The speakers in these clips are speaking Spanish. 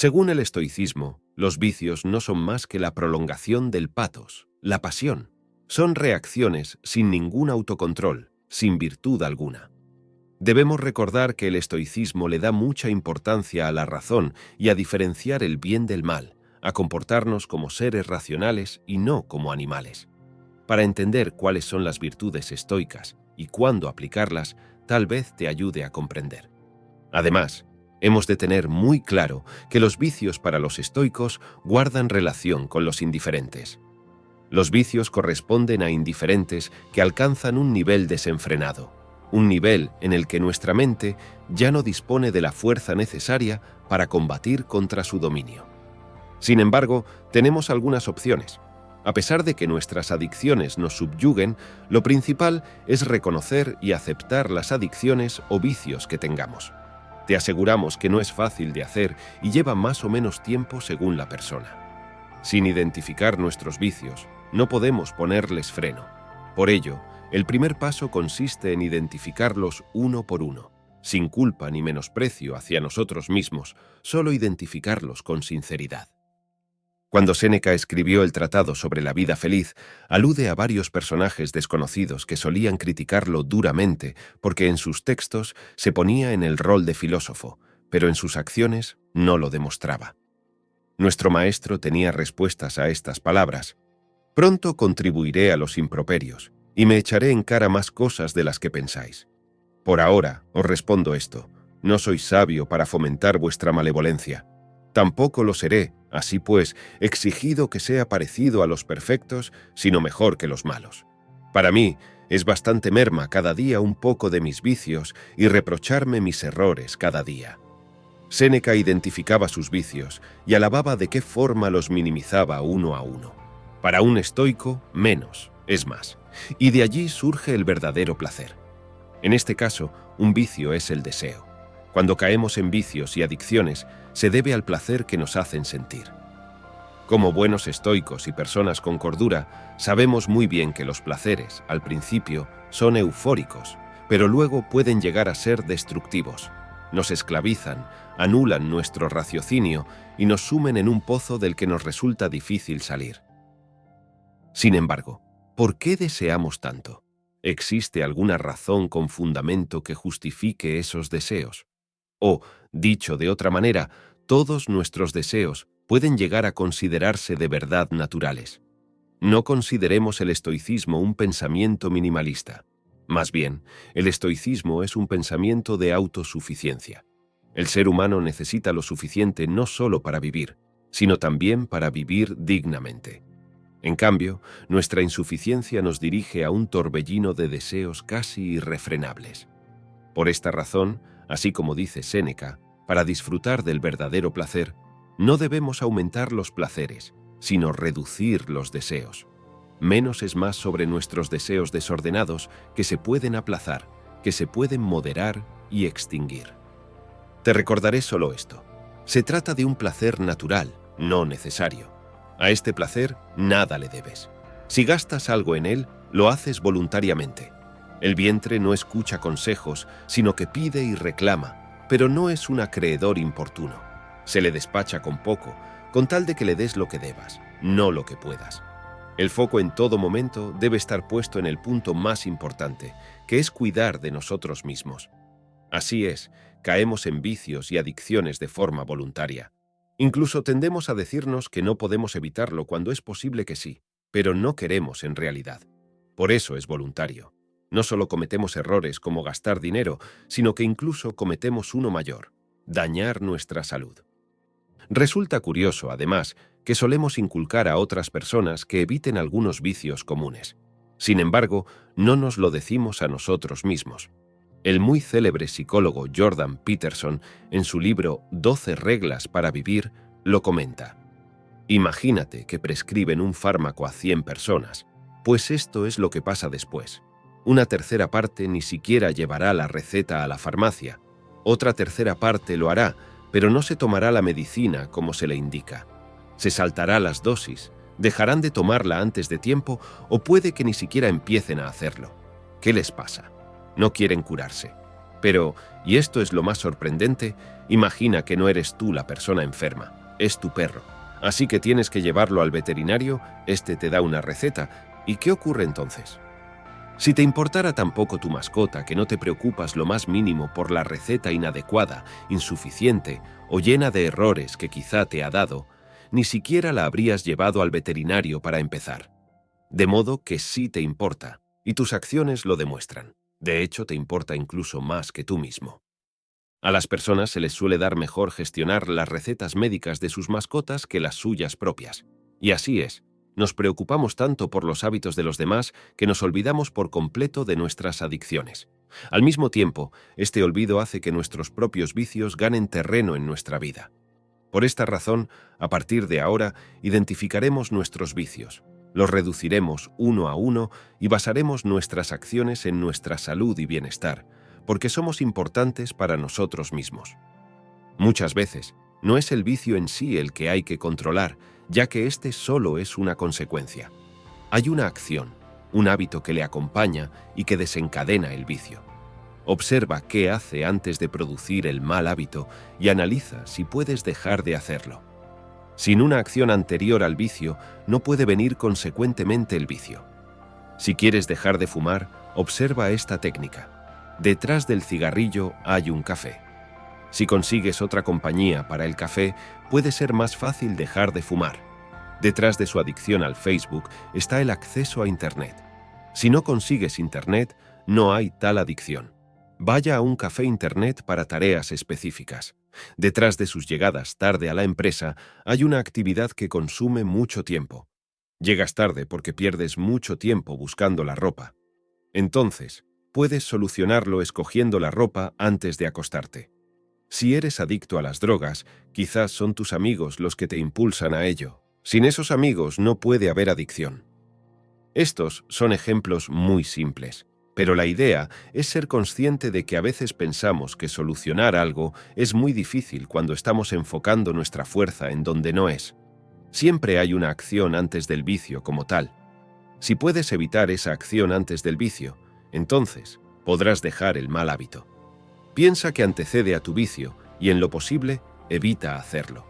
Según el estoicismo, los vicios no son más que la prolongación del pathos, la pasión. Son reacciones sin ningún autocontrol, sin virtud alguna. Debemos recordar que el estoicismo le da mucha importancia a la razón y a diferenciar el bien del mal, a comportarnos como seres racionales y no como animales. Para entender cuáles son las virtudes estoicas y cuándo aplicarlas, tal vez te ayude a comprender. Además, hemos de tener muy claro que los vicios para los estoicos guardan relación con los indiferentes. Los vicios corresponden a indiferentes que alcanzan un nivel desenfrenado, un nivel en el que nuestra mente ya no dispone de la fuerza necesaria para combatir contra su dominio. Sin embargo, tenemos algunas opciones. A pesar de que nuestras adicciones nos subyuguen, lo principal es reconocer y aceptar las adicciones o vicios que tengamos. Te aseguramos que no es fácil de hacer y lleva más o menos tiempo según la persona. Sin identificar nuestros vicios, no podemos ponerles freno. Por ello, el primer paso consiste en identificarlos uno por uno, sin culpa ni menosprecio hacia nosotros mismos, solo identificarlos con sinceridad. Cuando Séneca escribió el tratado sobre la vida feliz, alude a varios personajes desconocidos que solían criticarlo duramente porque en sus textos se ponía en el rol de filósofo, pero en sus acciones no lo demostraba. Nuestro maestro tenía respuestas a estas palabras. Pronto contribuiré a los improperios, y me echaré en cara más cosas de las que pensáis. Por ahora os respondo esto, no soy sabio para fomentar vuestra malevolencia. Tampoco lo seré, así pues, exigido que sea parecido a los perfectos, sino mejor que los malos. Para mí, es bastante merma cada día un poco de mis vicios y reprocharme mis errores cada día. Séneca identificaba sus vicios y alababa de qué forma los minimizaba uno a uno. Para un estoico, menos es más, y de allí surge el verdadero placer. En este caso, un vicio es el deseo. Cuando caemos en vicios y adicciones, se debe al placer que nos hacen sentir. Como buenos estoicos y personas con cordura, sabemos muy bien que los placeres, al principio, son eufóricos, pero luego pueden llegar a ser destructivos. Nos esclavizan, anulan nuestro raciocinio y nos sumen en un pozo del que nos resulta difícil salir. Sin embargo, ¿por qué deseamos tanto? ¿Existe alguna razón con fundamento que justifique esos deseos? O, dicho de otra manera, todos nuestros deseos pueden llegar a considerarse de verdad naturales. No consideremos el estoicismo un pensamiento minimalista. Más bien, el estoicismo es un pensamiento de autosuficiencia. El ser humano necesita lo suficiente no solo para vivir, sino también para vivir dignamente. En cambio, nuestra insuficiencia nos dirige a un torbellino de deseos casi irrefrenables. Por esta razón, así como dice Séneca, para disfrutar del verdadero placer, no debemos aumentar los placeres, sino reducir los deseos. Menos es más sobre nuestros deseos desordenados que se pueden aplazar, que se pueden moderar y extinguir. Te recordaré solo esto. Se trata de un placer natural, no necesario. A este placer nada le debes. Si gastas algo en él, lo haces voluntariamente. El vientre no escucha consejos, sino que pide y reclama, pero no es un acreedor importuno. Se le despacha con poco, con tal de que le des lo que debas, no lo que puedas. El foco en todo momento debe estar puesto en el punto más importante, que es cuidar de nosotros mismos. Así es, caemos en vicios y adicciones de forma voluntaria. Incluso tendemos a decirnos que no podemos evitarlo cuando es posible que sí, pero no queremos en realidad. Por eso es voluntario. No solo cometemos errores como gastar dinero, sino que incluso cometemos uno mayor, dañar nuestra salud. Resulta curioso, además, que solemos inculcar a otras personas que eviten algunos vicios comunes. Sin embargo, no nos lo decimos a nosotros mismos. El muy célebre psicólogo Jordan Peterson, en su libro 12 reglas para vivir, lo comenta. Imagínate que prescriben un fármaco a 100 personas, pues esto es lo que pasa después. Una tercera parte ni siquiera llevará la receta a la farmacia. Otra tercera parte lo hará, pero no se tomará la medicina como se le indica. Se saltará las dosis, dejarán de tomarla antes de tiempo o puede que ni siquiera empiecen a hacerlo. ¿Qué les pasa? No quieren curarse. Pero, y esto es lo más sorprendente, Imagina que no eres tú la persona enferma, es tu perro. Así que tienes que llevarlo al veterinario, este te da una receta. ¿Y qué ocurre entonces? Si te importara tan poco tu mascota que no te preocupas lo más mínimo por la receta inadecuada, insuficiente o llena de errores que quizá te ha dado, ni siquiera la habrías llevado al veterinario para empezar. De modo que sí te importa, y tus acciones lo demuestran. De hecho, te importa incluso más que tú mismo. A las personas se les suele dar mejor gestionar las recetas médicas de sus mascotas que las suyas propias. Y así es. Nos preocupamos tanto por los hábitos de los demás que nos olvidamos por completo de nuestras adicciones. Al mismo tiempo, este olvido hace que nuestros propios vicios ganen terreno en nuestra vida. Por esta razón, a partir de ahora, identificaremos nuestros vicios, los reduciremos uno a uno y basaremos nuestras acciones en nuestra salud y bienestar, porque somos importantes para nosotros mismos. Muchas veces, no es el vicio en sí el que hay que controlar, ya que este solo es una consecuencia. Hay una acción, un hábito que le acompaña y que desencadena el vicio. Observa qué hace antes de producir el mal hábito y analiza si puedes dejar de hacerlo. Sin una acción anterior al vicio, no puede venir consecuentemente el vicio. Si quieres dejar de fumar, observa esta técnica. Detrás del cigarrillo hay un café. Si consigues otra compañía para el café, puede ser más fácil dejar de fumar. Detrás de su adicción al Facebook está el acceso a Internet. Si no consigues Internet, no hay tal adicción. Vaya a un café Internet para tareas específicas. Detrás de sus llegadas tarde a la empresa hay una actividad que consume mucho tiempo. Llegas tarde porque pierdes mucho tiempo buscando la ropa. Entonces, puedes solucionarlo escogiendo la ropa antes de acostarte. Si eres adicto a las drogas, quizás son tus amigos los que te impulsan a ello. Sin esos amigos no puede haber adicción. Estos son ejemplos muy simples, pero la idea es ser consciente de que a veces pensamos que solucionar algo es muy difícil cuando estamos enfocando nuestra fuerza en donde no es. Siempre hay una acción antes del vicio como tal. Si puedes evitar esa acción antes del vicio, entonces podrás dejar el mal hábito. Piensa que antecede a tu vicio y en lo posible evita hacerlo.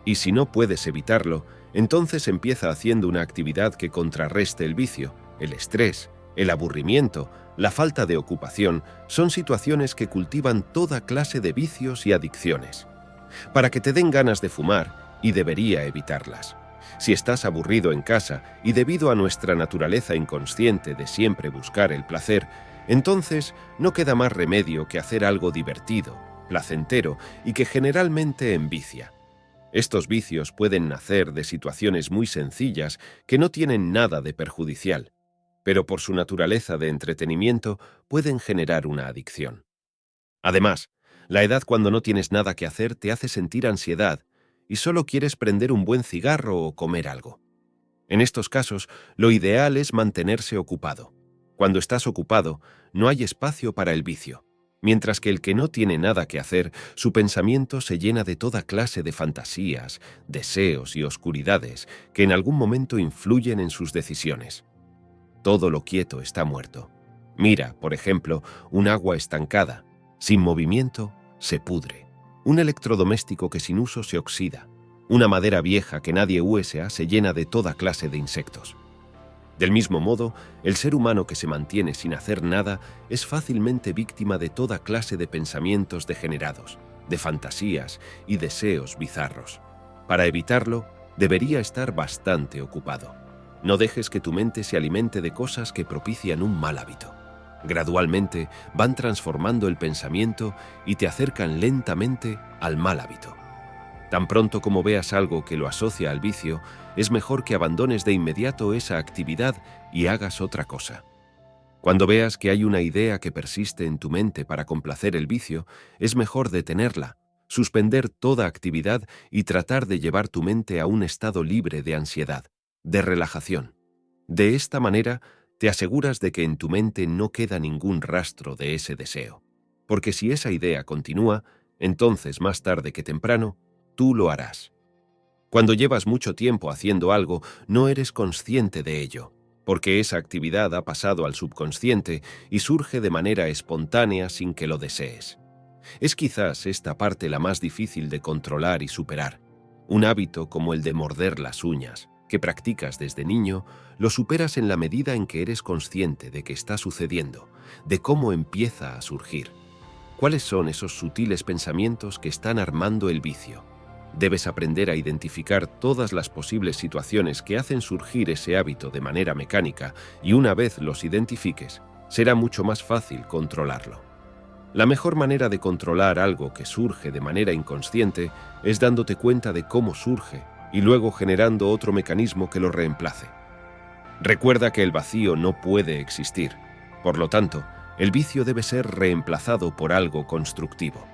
Y si no puedes evitarlo, entonces empieza haciendo una actividad que contrarreste el vicio, el estrés, el aburrimiento, la falta de ocupación, son situaciones que cultivan toda clase de vicios y adicciones. Para que te den ganas de fumar, y debería evitarlas. Si estás aburrido en casa y debido a nuestra naturaleza inconsciente de siempre buscar el placer, entonces no queda más remedio que hacer algo divertido, placentero y que generalmente envicia. Estos vicios pueden nacer de situaciones muy sencillas que no tienen nada de perjudicial, pero por su naturaleza de entretenimiento pueden generar una adicción. Además, la edad cuando no tienes nada que hacer te hace sentir ansiedad y solo quieres prender un buen cigarro o comer algo. En estos casos, lo ideal es mantenerse ocupado. Cuando estás ocupado, no hay espacio para el vicio, mientras que el que no tiene nada que hacer, su pensamiento se llena de toda clase de fantasías, deseos y oscuridades que en algún momento influyen en sus decisiones. Todo lo quieto está muerto. Mira, por ejemplo, un agua estancada, sin movimiento, se pudre. Un electrodoméstico que sin uso se oxida. Una madera vieja que nadie usa se llena de toda clase de insectos. Del mismo modo, el ser humano que se mantiene sin hacer nada es fácilmente víctima de toda clase de pensamientos degenerados, de fantasías y deseos bizarros. Para evitarlo, debería estar bastante ocupado. No dejes que tu mente se alimente de cosas que propician un mal hábito. Gradualmente van transformando el pensamiento y te acercan lentamente al mal hábito. Tan pronto como veas algo que lo asocia al vicio, es mejor que abandones de inmediato esa actividad y hagas otra cosa. Cuando veas que hay una idea que persiste en tu mente para complacer el vicio, es mejor detenerla, suspender toda actividad y tratar de llevar tu mente a un estado libre de ansiedad, de relajación. De esta manera, te aseguras de que en tu mente no queda ningún rastro de ese deseo. Porque si esa idea continúa, entonces más tarde que temprano, tú lo harás. Cuando llevas mucho tiempo haciendo algo, no eres consciente de ello, porque esa actividad ha pasado al subconsciente y surge de manera espontánea sin que lo desees. Es quizás esta parte la más difícil de controlar y superar. Un hábito como el de morder las uñas, que practicas desde niño, lo superas en la medida en que eres consciente de que está sucediendo, de cómo empieza a surgir. ¿Cuáles son esos sutiles pensamientos que están armando el vicio? Debes aprender a identificar todas las posibles situaciones que hacen surgir ese hábito de manera mecánica y una vez los identifiques, será mucho más fácil controlarlo. La mejor manera de controlar algo que surge de manera inconsciente es dándote cuenta de cómo surge y luego generando otro mecanismo que lo reemplace. Recuerda que el vacío no puede existir. Por lo tanto, el vicio debe ser reemplazado por algo constructivo.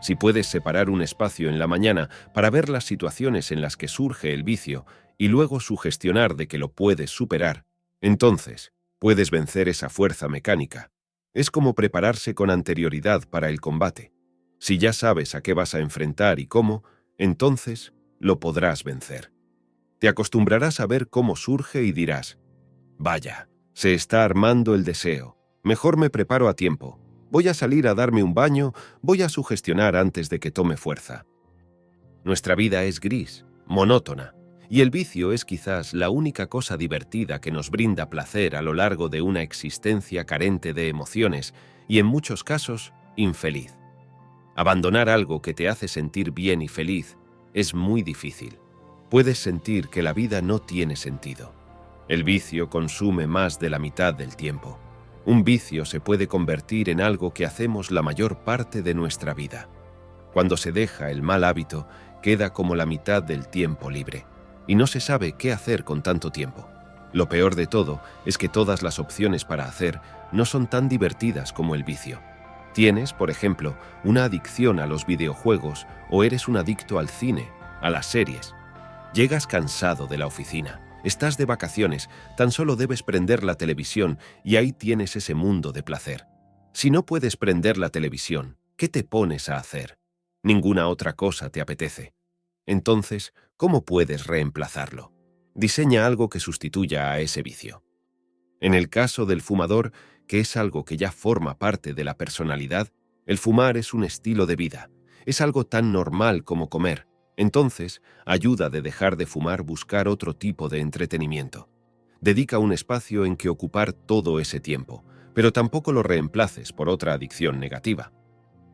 Si puedes separar un espacio en la mañana para ver las situaciones en las que surge el vicio y luego sugestionar de que lo puedes superar, entonces puedes vencer esa fuerza mecánica. Es como prepararse con anterioridad para el combate. Si ya sabes a qué vas a enfrentar y cómo, entonces lo podrás vencer. Te acostumbrarás a ver cómo surge y dirás: vaya, se está armando el deseo. Mejor me preparo a tiempo. Voy a salir a darme un baño, voy a sugestionar antes de que tome fuerza. Nuestra vida es gris, monótona, y el vicio es quizás la única cosa divertida que nos brinda placer a lo largo de una existencia carente de emociones y, en muchos casos, infeliz. Abandonar algo que te hace sentir bien y feliz es muy difícil. Puedes sentir que la vida no tiene sentido. El vicio consume más de la mitad del tiempo. Un vicio se puede convertir en algo que hacemos la mayor parte de nuestra vida. Cuando se deja el mal hábito, queda como la mitad del tiempo libre, y no se sabe qué hacer con tanto tiempo. Lo peor de todo es que todas las opciones para hacer no son tan divertidas como el vicio. Tienes, por ejemplo, una adicción a los videojuegos o eres un adicto al cine, a las series. Llegas cansado de la oficina. Estás de vacaciones, tan solo debes prender la televisión y ahí tienes ese mundo de placer. Si no puedes prender la televisión, ¿qué te pones a hacer? Ninguna otra cosa te apetece. Entonces, ¿cómo puedes reemplazarlo? Diseña algo que sustituya a ese vicio. En el caso del fumador, que es algo que ya forma parte de la personalidad, el fumar es un estilo de vida. Es algo tan normal como comer. Entonces, ayuda de dejar de fumar buscar otro tipo de entretenimiento. Dedica un espacio en que ocupar todo ese tiempo, pero tampoco lo reemplaces por otra adicción negativa.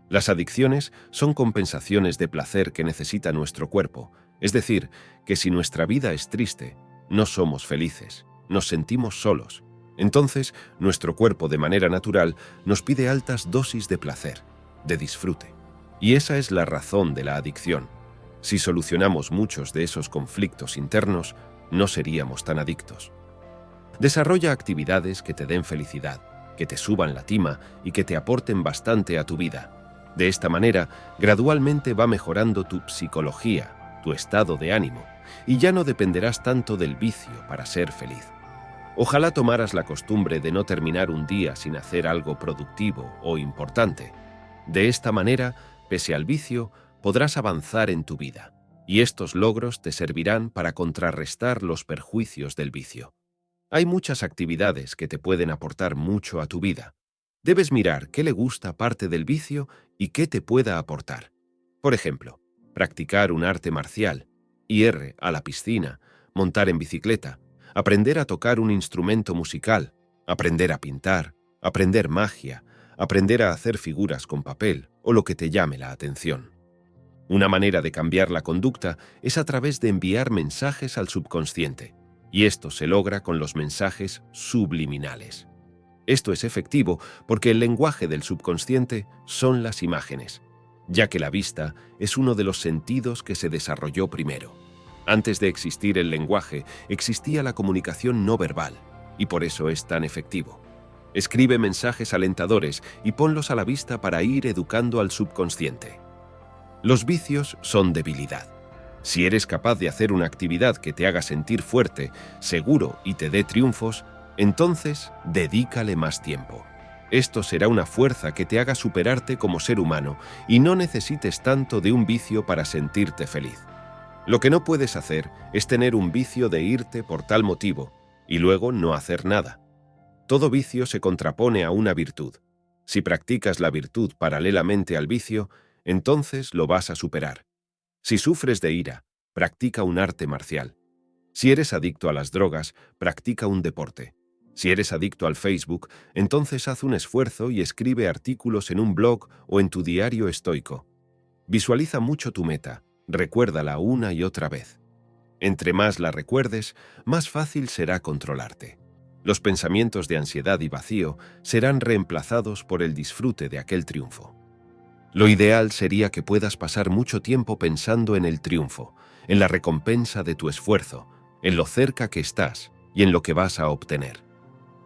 Las adicciones son compensaciones de placer que necesita nuestro cuerpo, es decir, que si nuestra vida es triste, no somos felices, nos sentimos solos. Entonces, nuestro cuerpo de manera natural nos pide altas dosis de placer, de disfrute. Y esa es la razón de la adicción. Si solucionamos muchos de esos conflictos internos, no seríamos tan adictos. Desarrolla actividades que te den felicidad, que te suban la tima y que te aporten bastante a tu vida. De esta manera, gradualmente va mejorando tu psicología, tu estado de ánimo, y ya no dependerás tanto del vicio para ser feliz. Ojalá tomaras la costumbre de no terminar un día sin hacer algo productivo o importante. De esta manera, pese al vicio, podrás avanzar en tu vida, y estos logros te servirán para contrarrestar los perjuicios del vicio. Hay muchas actividades que te pueden aportar mucho a tu vida. Debes mirar qué le gusta aparte del vicio y qué te pueda aportar. Por ejemplo, practicar un arte marcial, ir a la piscina, montar en bicicleta, aprender a tocar un instrumento musical, aprender a pintar, aprender magia, aprender a hacer figuras con papel o lo que te llame la atención. Una manera de cambiar la conducta es a través de enviar mensajes al subconsciente, y esto se logra con los mensajes subliminales. Esto es efectivo porque el lenguaje del subconsciente son las imágenes, ya que la vista es uno de los sentidos que se desarrolló primero. Antes de existir el lenguaje, existía la comunicación no verbal, y por eso es tan efectivo. Escribe mensajes alentadores y ponlos a la vista para ir educando al subconsciente. Los vicios son debilidad. Si eres capaz de hacer una actividad que te haga sentir fuerte, seguro y te dé triunfos, entonces dedícale más tiempo. Esto será una fuerza que te haga superarte como ser humano y no necesites tanto de un vicio para sentirte feliz. Lo que no puedes hacer es tener un vicio de irte por tal motivo y luego no hacer nada. Todo vicio se contrapone a una virtud. Si practicas la virtud paralelamente al vicio, entonces lo vas a superar. Si sufres de ira, practica un arte marcial. Si eres adicto a las drogas, practica un deporte. Si eres adicto al Facebook, entonces haz un esfuerzo y escribe artículos en un blog o en tu diario estoico. Visualiza mucho tu meta, recuérdala una y otra vez. Entre más la recuerdes, más fácil será controlarte. Los pensamientos de ansiedad y vacío serán reemplazados por el disfrute de aquel triunfo. Lo ideal sería que puedas pasar mucho tiempo pensando en el triunfo, en la recompensa de tu esfuerzo, en lo cerca que estás y en lo que vas a obtener.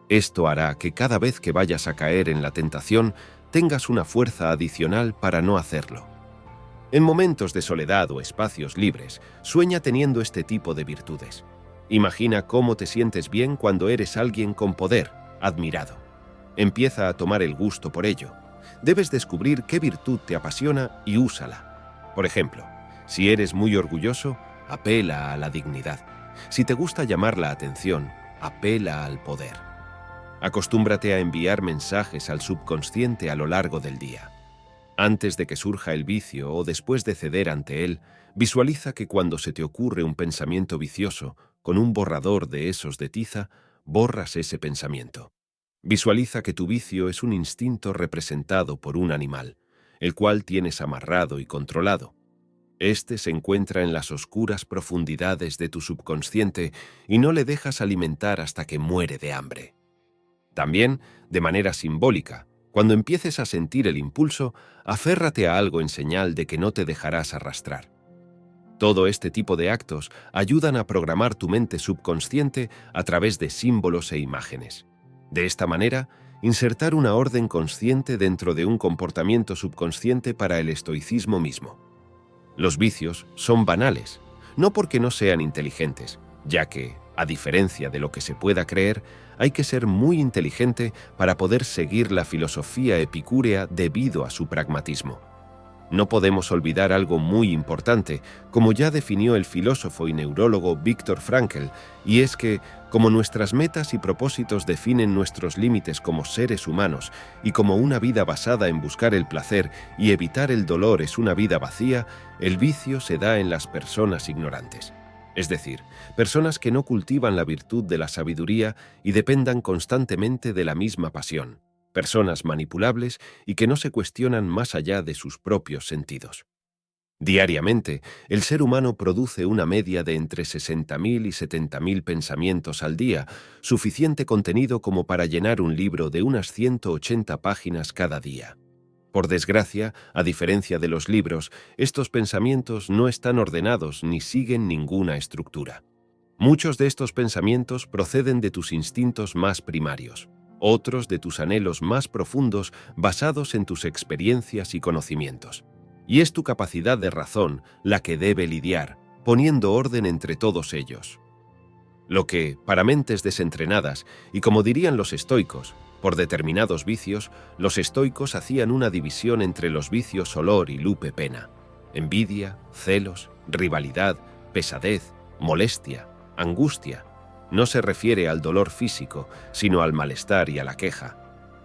Esto hará que cada vez que vayas a caer en la tentación, tengas una fuerza adicional para no hacerlo. En momentos de soledad o espacios libres, sueña teniendo este tipo de virtudes. Imagina cómo te sientes bien cuando eres alguien con poder, admirado. Empieza a tomar el gusto por ello. Debes descubrir qué virtud te apasiona y úsala. Por ejemplo, si eres muy orgulloso, apela a la dignidad. Si te gusta llamar la atención, apela al poder. Acostúmbrate a enviar mensajes al subconsciente a lo largo del día. Antes de que surja el vicio o después de ceder ante él, visualiza que cuando se te ocurre un pensamiento vicioso, con un borrador de esos de tiza, borras ese pensamiento. Visualiza que tu vicio es un instinto representado por un animal, el cual tienes amarrado y controlado. Este se encuentra en las oscuras profundidades de tu subconsciente y no le dejas alimentar hasta que muere de hambre. También, de manera simbólica, cuando empieces a sentir el impulso, aférrate a algo en señal de que no te dejarás arrastrar. Todo este tipo de actos ayudan a programar tu mente subconsciente a través de símbolos e imágenes. De esta manera, insertar una orden consciente dentro de un comportamiento subconsciente para el estoicismo mismo. Los vicios son banales, no porque no sean inteligentes, ya que, a diferencia de lo que se pueda creer, hay que ser muy inteligente para poder seguir la filosofía epicúrea debido a su pragmatismo. No podemos olvidar algo muy importante, como ya definió el filósofo y neurólogo Viktor Frankl, y es que, como nuestras metas y propósitos definen nuestros límites como seres humanos, y como una vida basada en buscar el placer y evitar el dolor es una vida vacía, el vicio se da en las personas ignorantes. Es decir, personas que no cultivan la virtud de la sabiduría y dependan constantemente de la misma pasión. Personas manipulables y que no se cuestionan más allá de sus propios sentidos. Diariamente, el ser humano produce una media de entre 60.000 y 70.000 pensamientos al día, suficiente contenido como para llenar un libro de unas 180 páginas cada día. Por desgracia, a diferencia de los libros, estos pensamientos no están ordenados ni siguen ninguna estructura. Muchos de estos pensamientos proceden de tus instintos más primarios, otros de tus anhelos más profundos basados en tus experiencias y conocimientos. Y es tu capacidad de razón la que debe lidiar, poniendo orden entre todos ellos. Lo que, para mentes desentrenadas, y como dirían los estoicos, por determinados vicios, los estoicos hacían una división entre los vicios olor y lupe pena, envidia, celos, rivalidad, pesadez, molestia, angustia. No se refiere al dolor físico, sino al malestar y a la queja.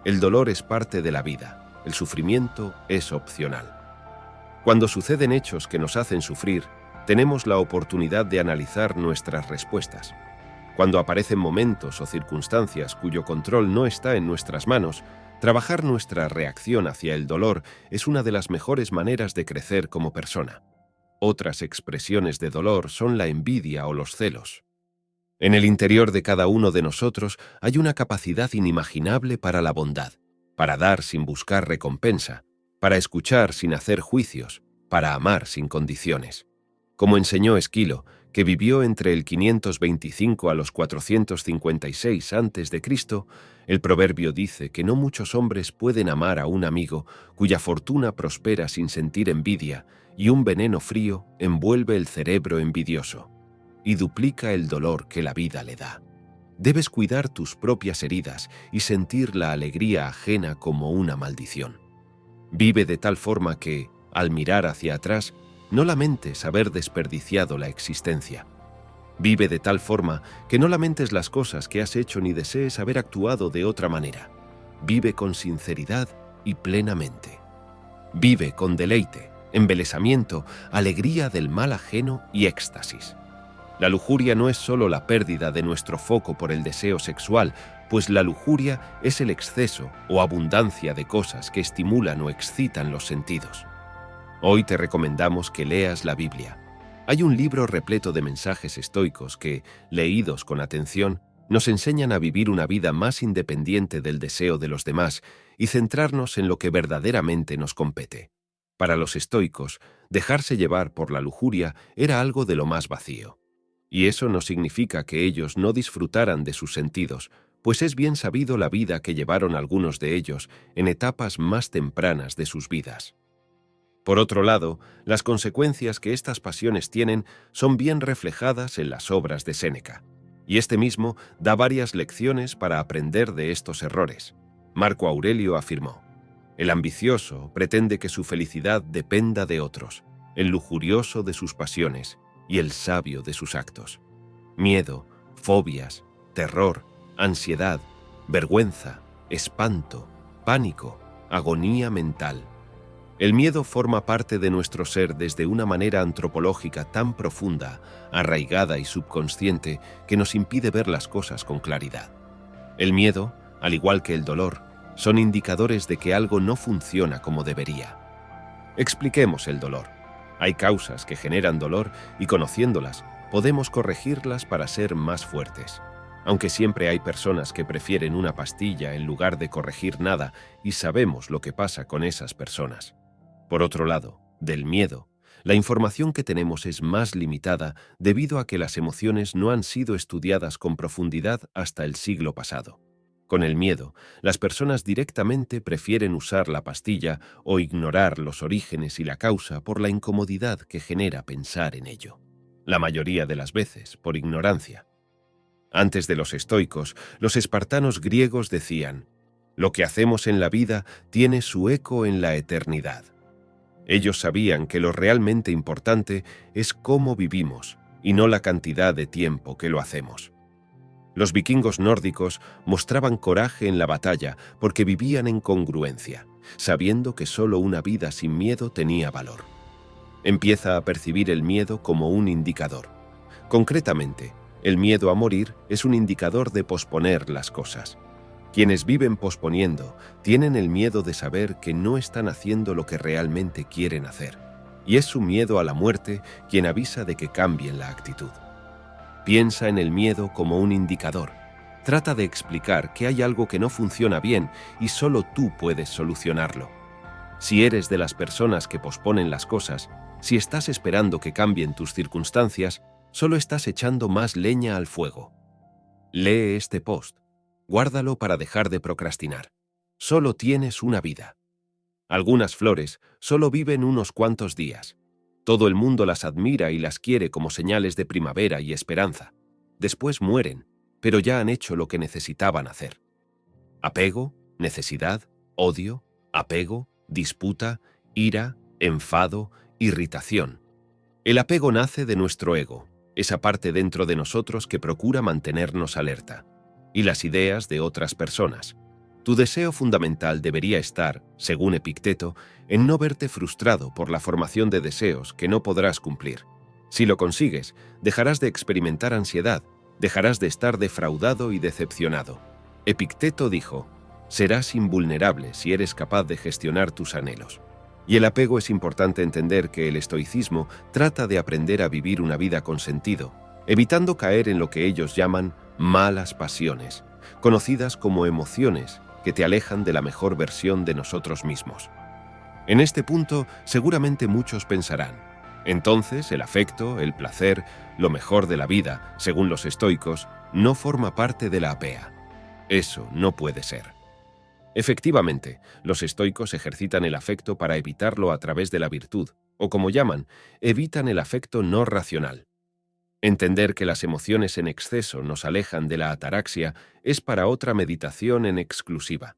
El dolor es parte de la vida, el sufrimiento es opcional. Cuando suceden hechos que nos hacen sufrir, tenemos la oportunidad de analizar nuestras respuestas. Cuando aparecen momentos o circunstancias cuyo control no está en nuestras manos, trabajar nuestra reacción hacia el dolor es una de las mejores maneras de crecer como persona. Otras expresiones de dolor son la envidia o los celos. En el interior de cada uno de nosotros hay una capacidad inimaginable para la bondad, para dar sin buscar recompensa, para escuchar sin hacer juicios, para amar sin condiciones. Como enseñó Esquilo, que vivió entre el 525 a los 456 a.C., el proverbio dice que no muchos hombres pueden amar a un amigo cuya fortuna prospera sin sentir envidia y un veneno frío envuelve el cerebro envidioso y duplica el dolor que la vida le da. Debes cuidar tus propias heridas y sentir la alegría ajena como una maldición. Vive de tal forma que, al mirar hacia atrás, no lamentes haber desperdiciado la existencia. Vive de tal forma que no lamentes las cosas que has hecho ni desees haber actuado de otra manera. Vive con sinceridad y plenamente. Vive con deleite, embelesamiento, alegría del mal ajeno y éxtasis. La lujuria no es solo la pérdida de nuestro foco por el deseo sexual, pues la lujuria es el exceso o abundancia de cosas que estimulan o excitan los sentidos. Hoy te recomendamos que leas la Biblia. Hay un libro repleto de mensajes estoicos que, leídos con atención, nos enseñan a vivir una vida más independiente del deseo de los demás y centrarnos en lo que verdaderamente nos compete. Para los estoicos, dejarse llevar por la lujuria era algo de lo más vacío. Y eso no significa que ellos no disfrutaran de sus sentidos, pues es bien sabido la vida que llevaron algunos de ellos en etapas más tempranas de sus vidas. Por otro lado, las consecuencias que estas pasiones tienen son bien reflejadas en las obras de Séneca, y este mismo da varias lecciones para aprender de estos errores. Marco Aurelio afirmó: «El ambicioso pretende que su felicidad dependa de otros, el lujurioso de sus pasiones y el sabio de sus actos». Miedo, fobias, terror, ansiedad, vergüenza, espanto, pánico, agonía mental. El miedo forma parte de nuestro ser desde una manera antropológica tan profunda, arraigada y subconsciente que nos impide ver las cosas con claridad. El miedo, al igual que el dolor, son indicadores de que algo no funciona como debería. Expliquemos el dolor. Hay causas que generan dolor y, conociéndolas, podemos corregirlas para ser más fuertes. Aunque siempre hay personas que prefieren una pastilla en lugar de corregir nada, y sabemos lo que pasa con esas personas. Por otro lado, del miedo, la información que tenemos es más limitada debido a que las emociones no han sido estudiadas con profundidad hasta el siglo pasado. Con el miedo, las personas directamente prefieren usar la pastilla o ignorar los orígenes y la causa por la incomodidad que genera pensar en ello. La mayoría de las veces, por ignorancia. Antes de los estoicos, los espartanos griegos decían: «Lo que hacemos en la vida tiene su eco en la eternidad». Ellos sabían que lo realmente importante es cómo vivimos y no la cantidad de tiempo que lo hacemos. Los vikingos nórdicos mostraban coraje en la batalla porque vivían en congruencia, sabiendo que solo una vida sin miedo tenía valor. Empieza a percibir el miedo como un indicador. Concretamente, el miedo a morir es un indicador de posponer las cosas. Quienes viven posponiendo tienen el miedo de saber que no están haciendo lo que realmente quieren hacer, y es su miedo a la muerte quien avisa de que cambien la actitud. Piensa en el miedo como un indicador. Trata de explicar que hay algo que no funciona bien y solo tú puedes solucionarlo. Si eres de las personas que posponen las cosas, si estás esperando que cambien tus circunstancias, solo estás echando más leña al fuego. Lee este post. Guárdalo para dejar de procrastinar. Solo tienes una vida. Algunas flores solo viven unos cuantos días. Todo el mundo las admira y las quiere como señales de primavera y esperanza. Después mueren, pero ya han hecho lo que necesitaban hacer. Apego, necesidad, odio, apego, disputa, ira, enfado, irritación. El apego nace de nuestro ego, esa parte dentro de nosotros que procura mantenernos alerta, y las ideas de otras personas. Tu deseo fundamental debería estar, según Epicteto, en no verte frustrado por la formación de deseos que no podrás cumplir. Si lo consigues, dejarás de experimentar ansiedad, dejarás de estar defraudado y decepcionado. Epicteto dijo: «Serás invulnerable si eres capaz de gestionar tus anhelos». Y el apego es importante entender que el estoicismo trata de aprender a vivir una vida con sentido, evitando caer en lo que ellos llaman malas pasiones, conocidas como emociones que te alejan de la mejor versión de nosotros mismos. En este punto, seguramente muchos pensarán: entonces el afecto, el placer, lo mejor de la vida, según los estoicos, no forma parte de la apea. Eso no puede ser. Efectivamente, los estoicos ejercitan el afecto para evitarlo a través de la virtud, o como llaman, evitan el afecto no racional. Entender que las emociones en exceso nos alejan de la ataraxia es para otra meditación en exclusiva.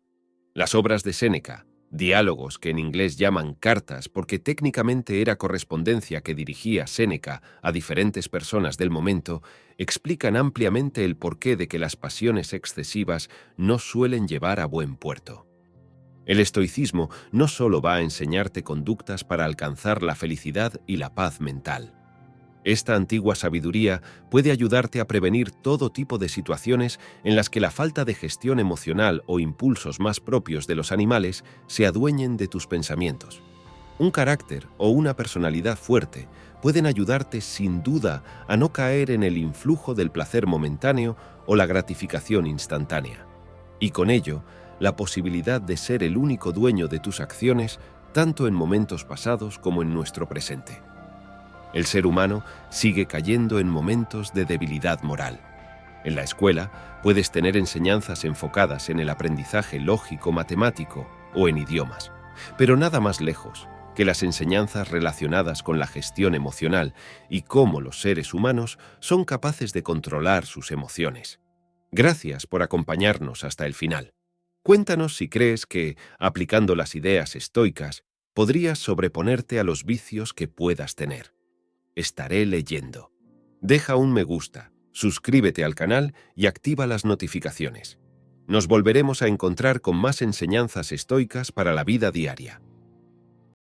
Las obras de Séneca, diálogos que en inglés llaman cartas porque técnicamente era correspondencia que dirigía Séneca a diferentes personas del momento, explican ampliamente el porqué de que las pasiones excesivas no suelen llevar a buen puerto. El estoicismo no solo va a enseñarte conductas para alcanzar la felicidad y la paz mental. Esta antigua sabiduría puede ayudarte a prevenir todo tipo de situaciones en las que la falta de gestión emocional o impulsos más propios de los animales se adueñen de tus pensamientos. Un carácter o una personalidad fuerte pueden ayudarte sin duda a no caer en el influjo del placer momentáneo o la gratificación instantánea. Y con ello, la posibilidad de ser el único dueño de tus acciones, tanto en momentos pasados como en nuestro presente. El ser humano sigue cayendo en momentos de debilidad moral. En la escuela puedes tener enseñanzas enfocadas en el aprendizaje lógico-matemático o en idiomas, pero nada más lejos que las enseñanzas relacionadas con la gestión emocional y cómo los seres humanos son capaces de controlar sus emociones. Gracias por acompañarnos hasta el final. Cuéntanos si crees que, aplicando las ideas estoicas, podrías sobreponerte a los vicios que puedas tener. Estaré leyendo. Deja un me gusta, suscríbete al canal y activa las notificaciones. Nos volveremos a encontrar con más enseñanzas estoicas para la vida diaria.